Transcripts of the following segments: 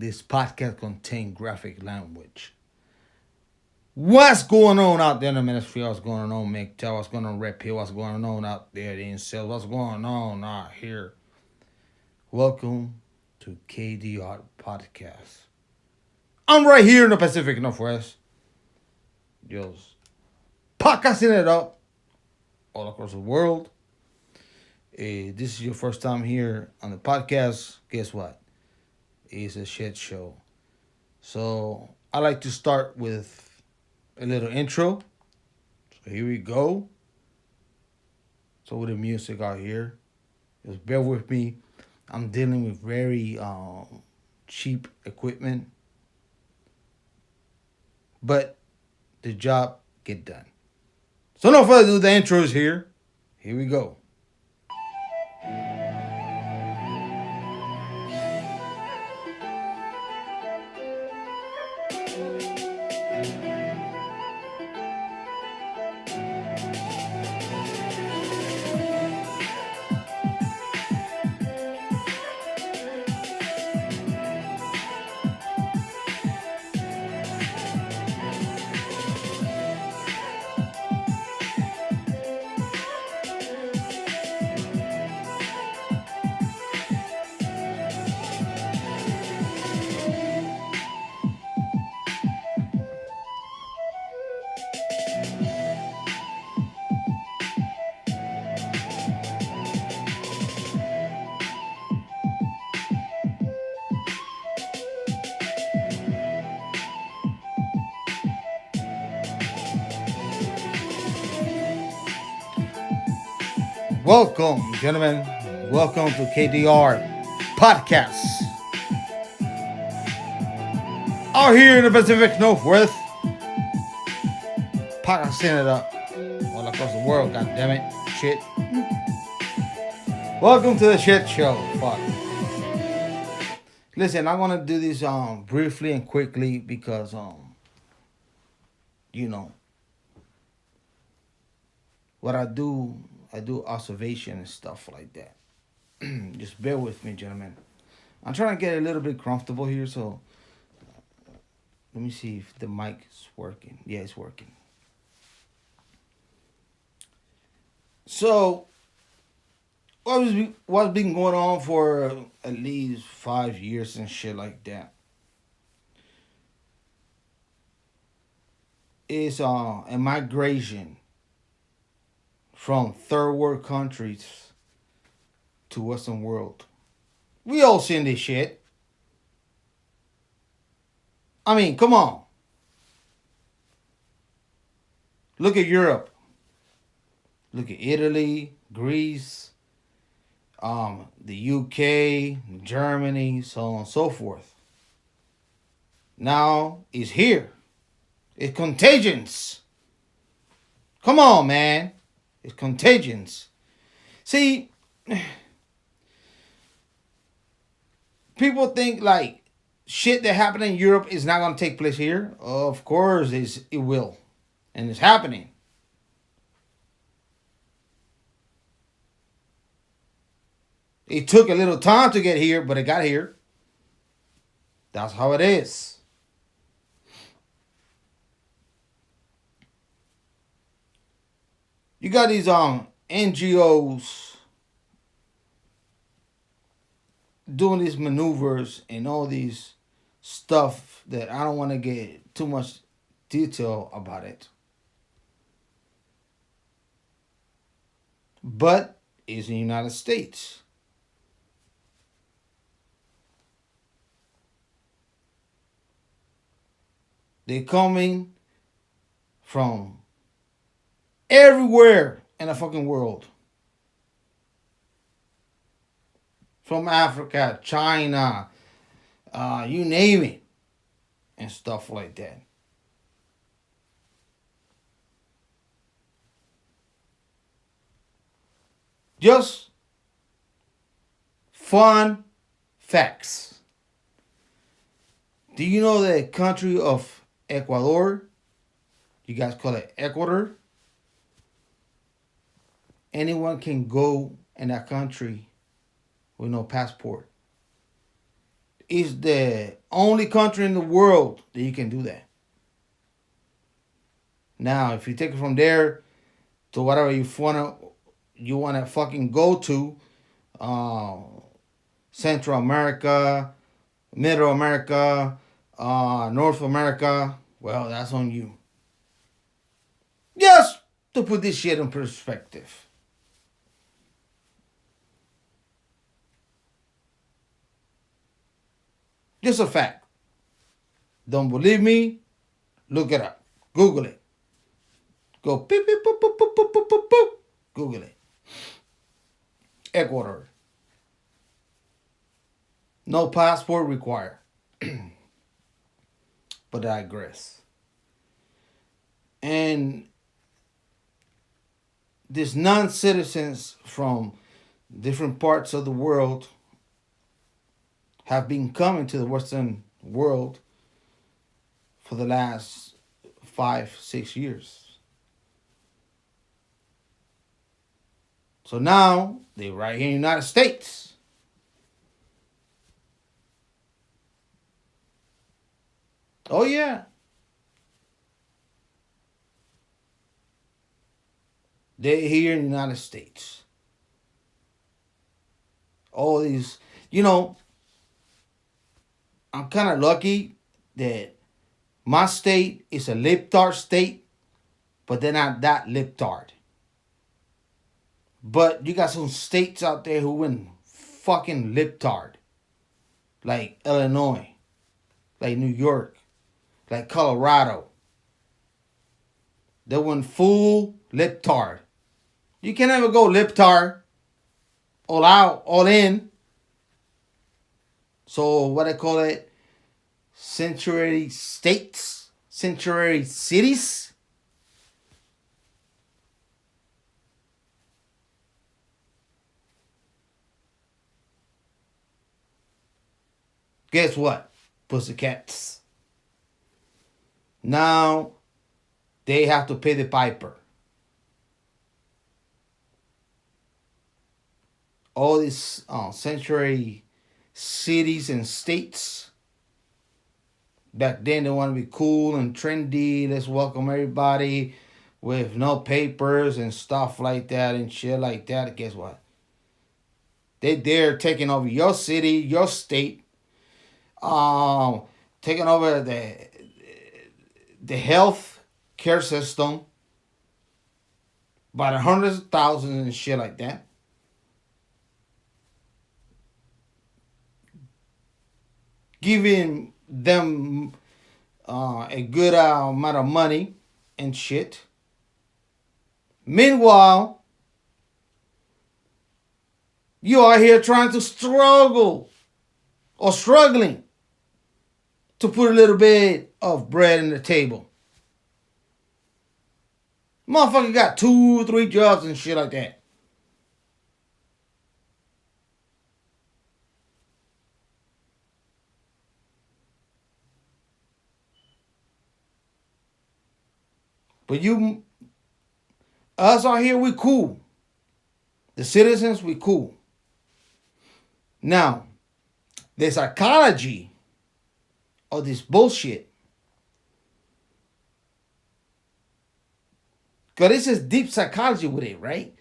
this podcast contains graphic language. What's going on out there in the ministry? What's going on, MGTOW? What's going on, Rep here? What's going on out there in sales? What's going on out here? Welcome to KDR Podcast. I'm right here in the Pacific Northwest. Just podcasting it up all across the world. This is your first time here on the podcast. Guess what? It's a shit show. So I like to start with a little intro. So here we go. So with the music out here, just bear with me. I'm dealing with very cheap equipment, but the job get done. So no further ado, the intro is here. Here we go. Welcome, gentlemen. Welcome to KDR Podcast. Out here in the Pacific Northwest, podcasting it up all across the world. God damn it, shit. Welcome to the shit show. Fuck. Listen, I want to do this briefly and quickly because you know what I do observation and stuff like that. Just bear with me, gentlemen. I'm trying to get a little bit comfortable here, so let me see if the mic is working. Yeah, it's working. So, what's been going on for at least 5 years and shit like that is a migration from third world countries to Western world. We all seen this shit. I mean, come on. Look at Europe. Look at Italy, Greece, the UK, Germany, so on and so forth. Now it's here. It's contagious. Come on, man. It's contagious. See, people think like shit that happened in Europe is not going to take place here. Of course, it will. And it's happening. It took a little time to get here, but it got here. That's how it is. You got these NGOs doing these maneuvers and all these stuff that I don't want to get too much detail about it. But it's in the United States. They're coming from everywhere in the fucking world. From Africa, China, you name it, and stuff like that. Just fun facts. Do you know the country of Ecuador? You guys call it Ecuador? Anyone can go in that country with no passport. is the only country in the world that you can do that. Now, if you take it from there to whatever you wanna fucking go to, uh, Central America, Middle America, North America, well, that's on you. Just to put this shit in perspective. Just a fact. Don't believe me? Look it up. Google it. Go beep beep boop boop boop boop boop boop boop. Google it. Ecuador. No passport required. But I digress. And these non-citizens from different parts of the world have been coming to the Western world for the last 5-6 years. So now they're right here in the United States. Oh yeah. They're here in the United States. All these, I'm kind of lucky that my state is a libtard state, but they're not that libtard. But you got some states out there who went fucking libtard, like Illinois, like New York, like Colorado. They went full libtard. You can never go libtard, all out, all in. So what I call it, sanctuary states, sanctuary cities. Guess what, pussycats? Now they have to pay the piper. All these sanctuary cities and states. Back then they want to be cool and trendy. Let's welcome everybody with no papers and stuff like that and shit like that. Guess what? They're taking over your city, your state, taking over the health care system by the hundreds of thousands and shit like that. Giving them a good amount of money and shit. Meanwhile, you are here trying to struggle or struggling to put a little bit of bread on the table. Motherfucker got 2-3 jobs and shit like that. But us out here, we cool. The citizens, we cool. Now, the psychology of this bullshit, because this is deep psychology with it, right?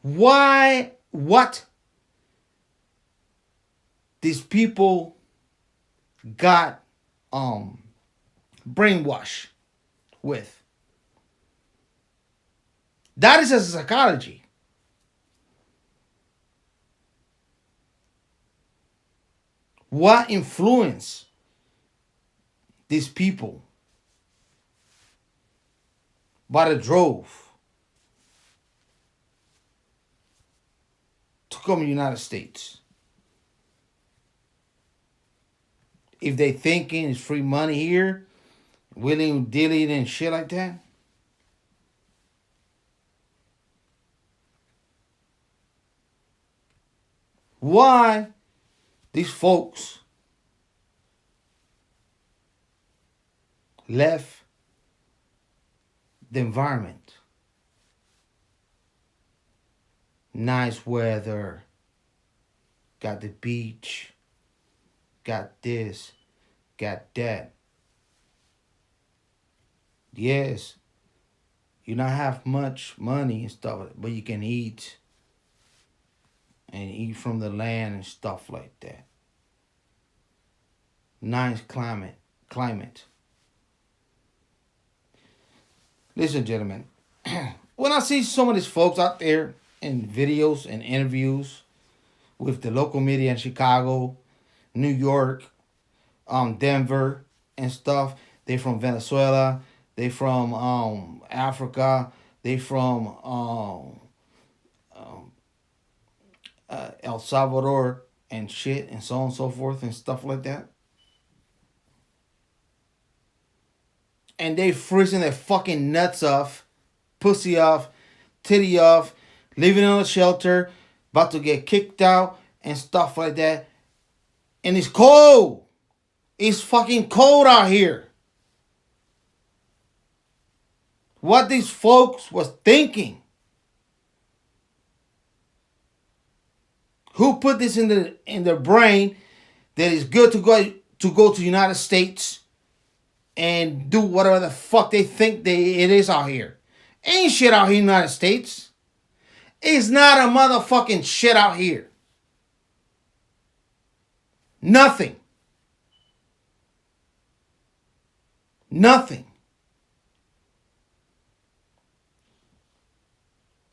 What these people got brainwashed with. That is a psychology. What influenced these people by the drove to come to the United States? If they thinking it's free money here, willing dealing and shit like that. Why these folks left the environment? Nice weather, got the beach, got this, got that. Yes, you not have much money and stuff, but you can eat and eat from the land and stuff like that. Nice climate. Listen, gentlemen, when I see some of these folks out there in videos and interviews with the local media in Chicago, New York, Denver, and stuff, they from Venezuela, they from Africa, they from El Salvador and shit and so on and so forth and stuff like that. And they freezing their fucking nuts off, pussy off, titty off, living in a shelter, about to get kicked out and stuff like that. And it's cold. It's fucking cold out here. What these folks was thinking. Who put this in their brain that it's good to go to the United States and do whatever the fuck they think it is out here? Ain't shit out here in the United States. It's not a motherfucking shit out here. Nothing. Nothing.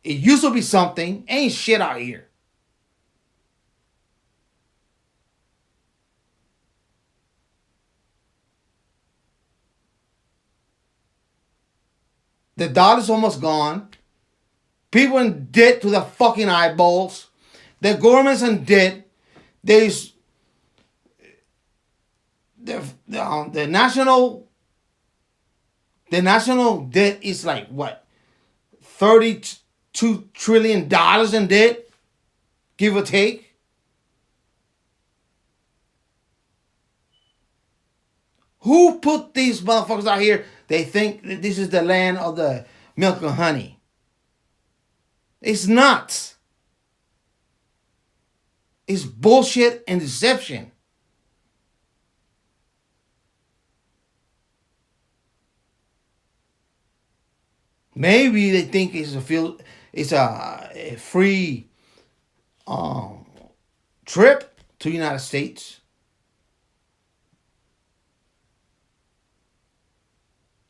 It used to be something. Ain't shit out here. The dollar's almost gone. People in debt to the fucking eyeballs. The government's in debt. There's the national debt is like what, $32 trillion in debt, give or take. Who put these motherfuckers out here? They think that this is the land of the milk and honey. It's not. It's bullshit and deception. Maybe they think it's a free trip to the United States.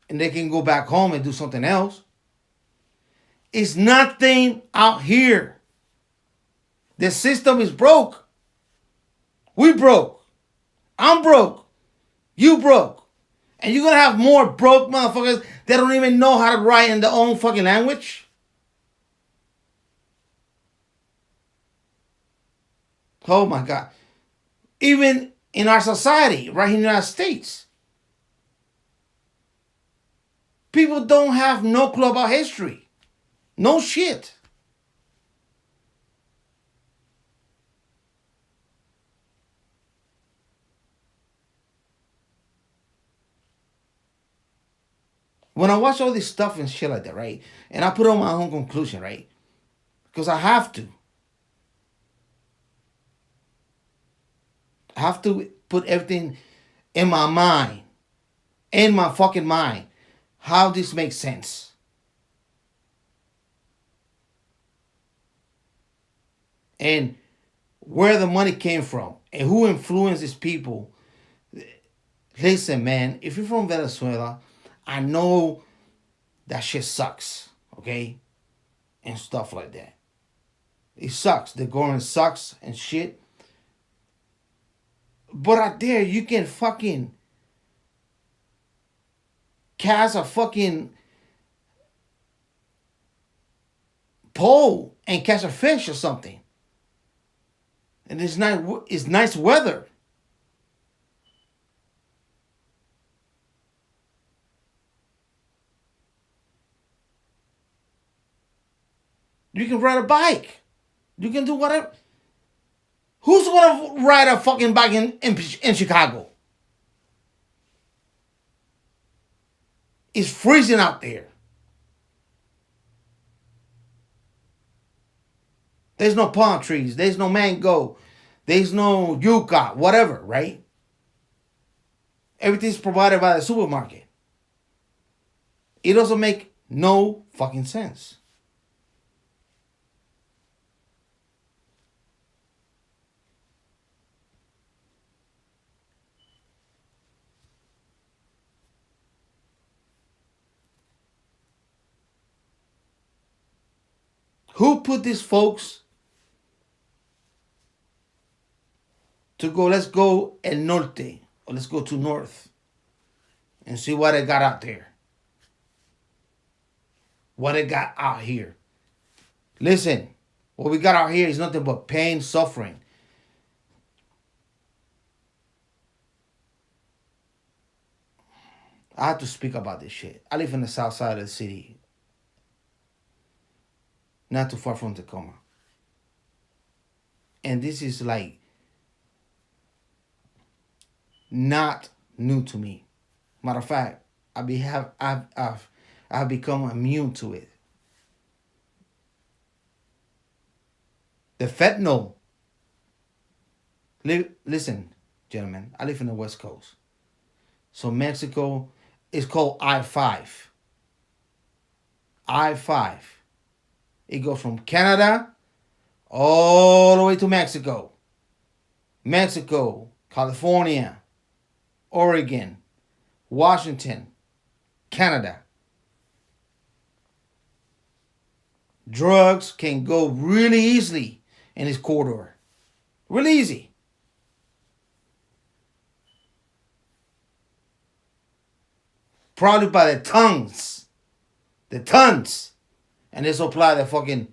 And they can go back home and do something else. It's nothing out here. The system is broke. We broke. I'm broke. You broke. And you're going to have more broke motherfuckers that don't even know how to write in their own fucking language? Oh my God. Even in our society, right here in the United States, people don't have no clue about history. No shit. When I watch all this stuff and shit like that, right? And I put on my own conclusion, right? Because I have to. I have to put everything in my mind. In my fucking mind. How this makes sense. And where the money came from. And who influenced these people. Listen, man. If you're from Venezuela, I know that shit sucks, okay? And stuff like that. It sucks. The government sucks and shit. But out there, you can fucking cast a fucking pole and catch a fish or something. And it's nice weather. You can ride a bike. You can do whatever. Who's gonna ride a fucking bike in Chicago? It's freezing out there. There's no palm trees. There's no mango. There's no yuca, whatever, right? Everything's provided by the supermarket. It doesn't make no fucking sense. Who put these folks to go, let's go el norte, or let's go to north and see what they got out there? What they got out here. Listen, what we got out here is nothing but pain, suffering. I have to speak about this shit. I live in the south side of the city, not too far from Tacoma. And this is like not new to me. Matter of fact, I've become immune to it. The fentanyl. Listen, gentlemen, I live in the West Coast. So Mexico is called I-5. I-5. It goes from Canada all the way to Mexico. Mexico, California, Oregon, Washington, Canada. Drugs can go really easily in this corridor. Really easy. Probably by the tons. The tons. And they supply the fucking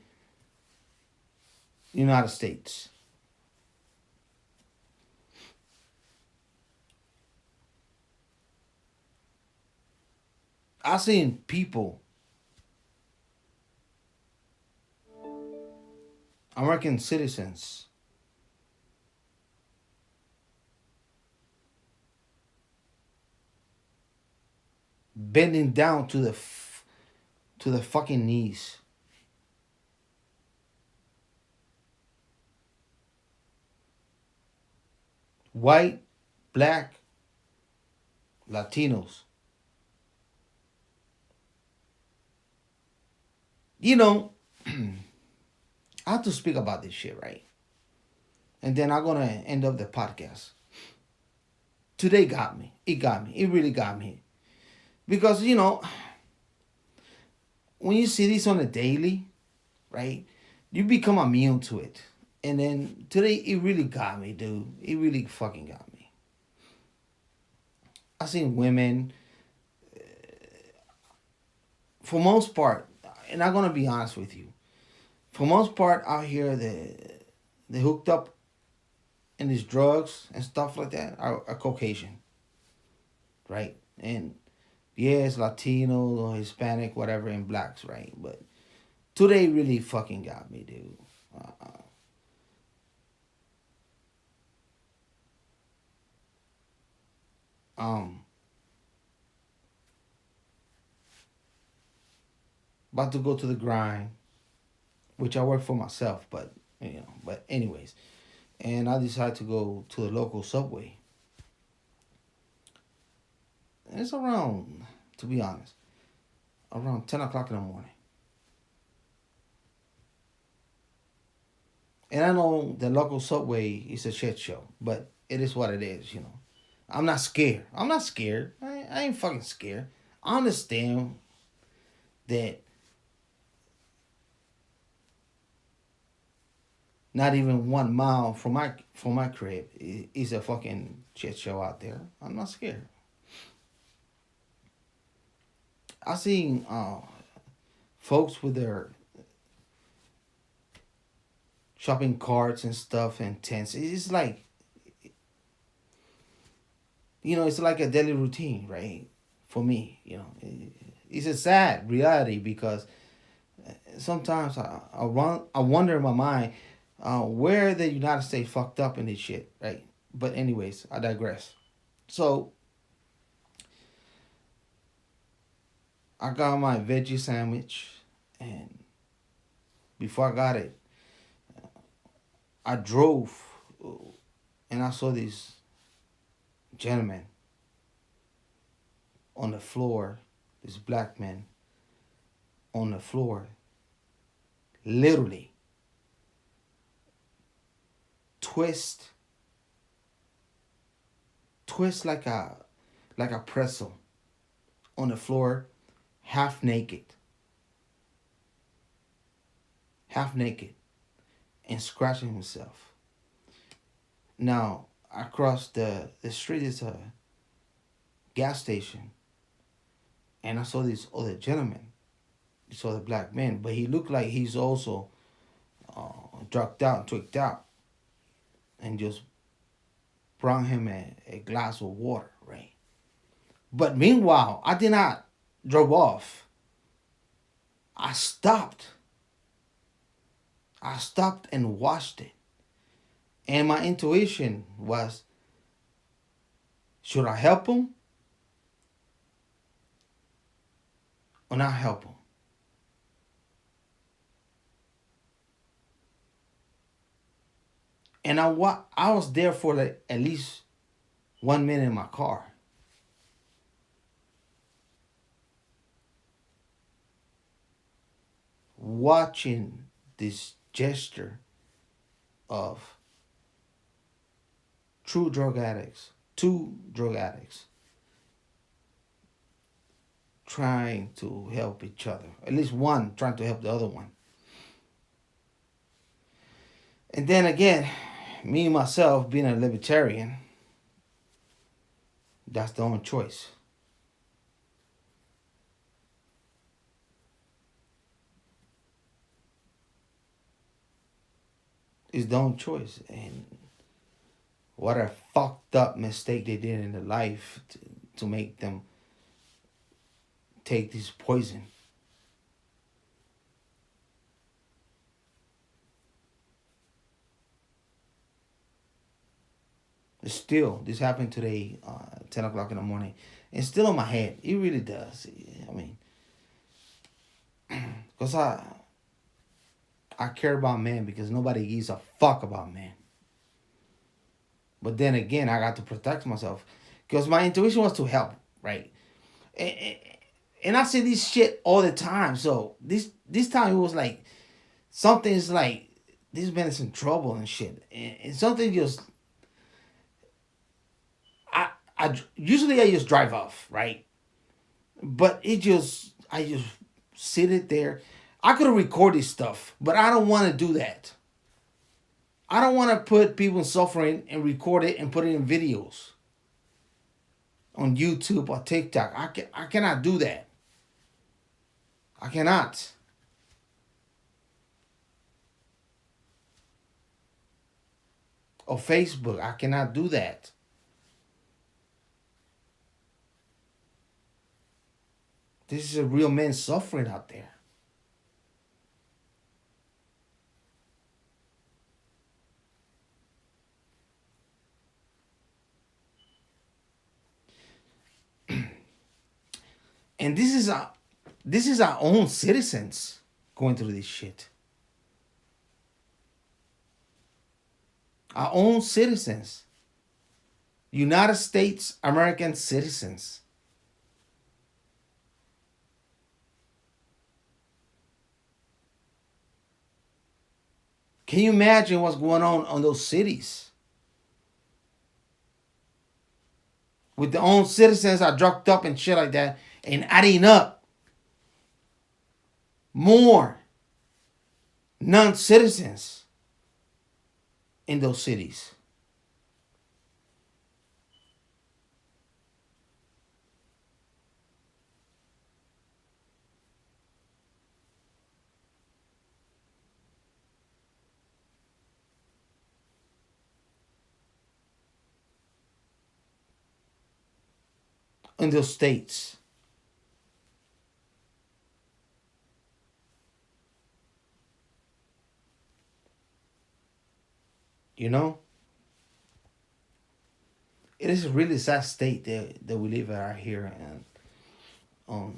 United States. I've seen people, American citizens, bending down to the fucking knees. White, black, Latinos. You know, I have to speak about this shit, right? And then I'm gonna end up the podcast. Today got me. It got me. It really got me. Because, when you see this on a daily, right, you become immune to it. And then today, it really got me, dude. It really fucking got me. I seen women, for most part, and I'm gonna be honest with you, for most part out here, they hooked up in these drugs and stuff like that are Caucasian, right? And yes, Latino or Hispanic, whatever, and blacks, right? But today really fucking got me, dude. Um, about to go to the grind, which I work for myself, but but anyways, and I decided to go to the local subway. And it's around, to be honest, around 10 o'clock in the morning. And I know the local subway is a shit show, but it is what it is. I'm not scared. I'm not scared. I ain't fucking scared. I understand that not even 1 mile from my crib is a fucking shit show out there. I'm not scared. I seen folks with their shopping carts and stuff and tents. It's like it's like a daily routine, right? For me, it's a sad reality because sometimes I wonder in my mind where the United States fucked up in this shit, right? But anyways, I digress. So I got my veggie sandwich, and before I got it, I drove. and I saw this gentleman on the floor, this black man on the floor, literally twist, twist like a pretzel on the floor, half naked, half naked, and scratching himself. Now across the street is a gas station, and I saw this other gentleman. I saw the black man, but he looked like he's also drugged out, tweaked out, and just brought him a glass of water, right? But meanwhile, I did not drove off. I stopped. I stopped and watched it. And my intuition was, should I help him or not help him? And I was there for like at least 1 minute in my car. Watching this gesture of true drug addicts, two drug addicts, trying to help each other. At least one trying to help the other one. And then again, me myself being a libertarian, that's the only choice. It's the only choice. And what a fucked up mistake they did in their life to make them take this poison. Still, this happened today, 10 o'clock in the morning. It's still on my head. It really does. I mean, because I care about men because nobody gives a fuck about men. But then again, I got to protect myself because my intuition was to help, right? And I say this shit all the time. So this time it was like something's like this man is in trouble and shit, and something just I usually I just drive off, right? But I just sit it there. I could have recorded stuff, but I don't want to do that. I don't want to put people suffering and record it and put it in videos on YouTube or TikTok. I cannot do that. I cannot. Or Facebook. I cannot do that. This is a real man suffering out there. And this is our own citizens going through this shit. Our own citizens. United States American citizens. Can you imagine what's going on those cities? With their own citizens are drugged up and shit like that, and adding up more non-citizens in those cities. In those states. You know? It is a really sad state that we live out here in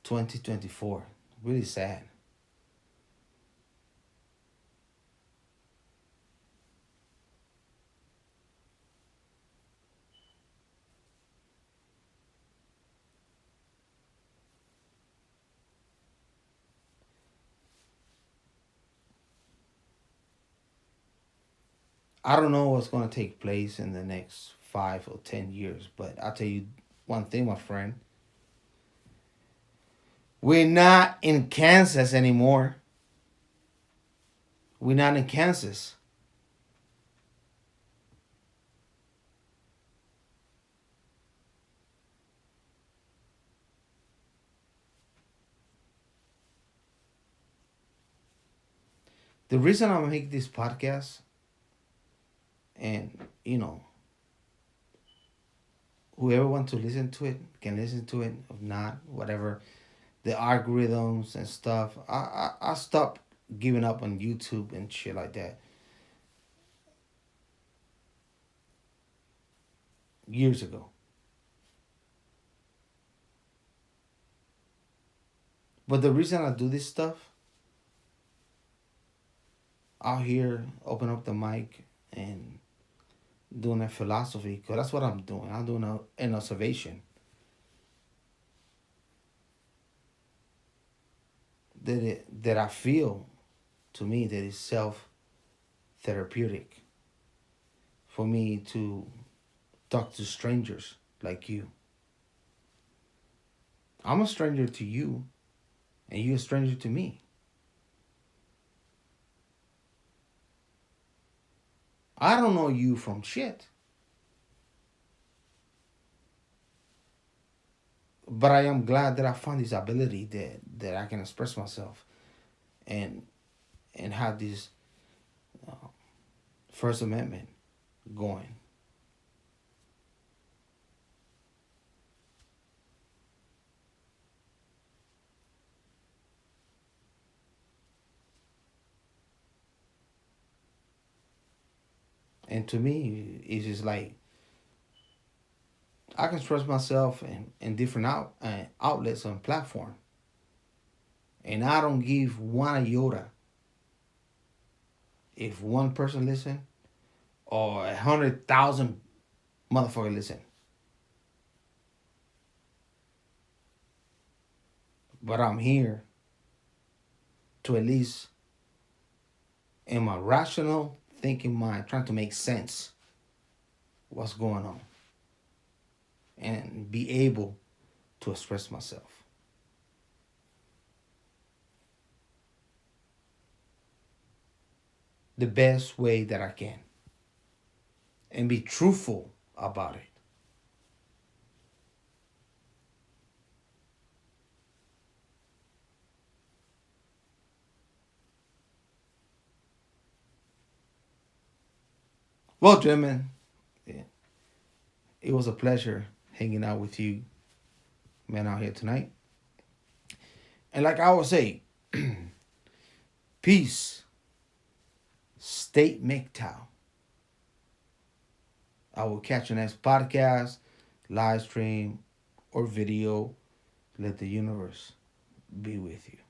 2024. Really sad. I don't know what's going to take place in the next 5 or 10 years, but I'll tell you one thing, my friend. We're not in Kansas anymore. We're not in Kansas. The reason I make this podcast, and whoever wants to listen to it can listen to it. If not, whatever, the algorithms and stuff. I stopped giving up on YouTube and shit like that years ago. But the reason I do this stuff out here, open up the mic and doing a philosophy, because that's what I'm doing. I'm doing an observation that I feel, to me, that is self therapeutic for me to talk to strangers like you. I'm a stranger to you, and you're a stranger to me. I don't know you from shit, but I am glad that I found this ability that I can express myself and have this uh, First Amendment going. And to me, it's just like I can express myself in different outlets and platform, and I don't give one iota if one person listen or 100,000 motherfucker listen. But I'm here to at least, in my rational thinking mind, trying to make sense what's going on and be able to express myself the best way that I can and be truthful about it. Well, gentlemen, it was a pleasure hanging out with you, man, out here tonight. And like I always say, peace, state MGTOW. I will catch you next podcast, live stream, or video. Let the universe be with you.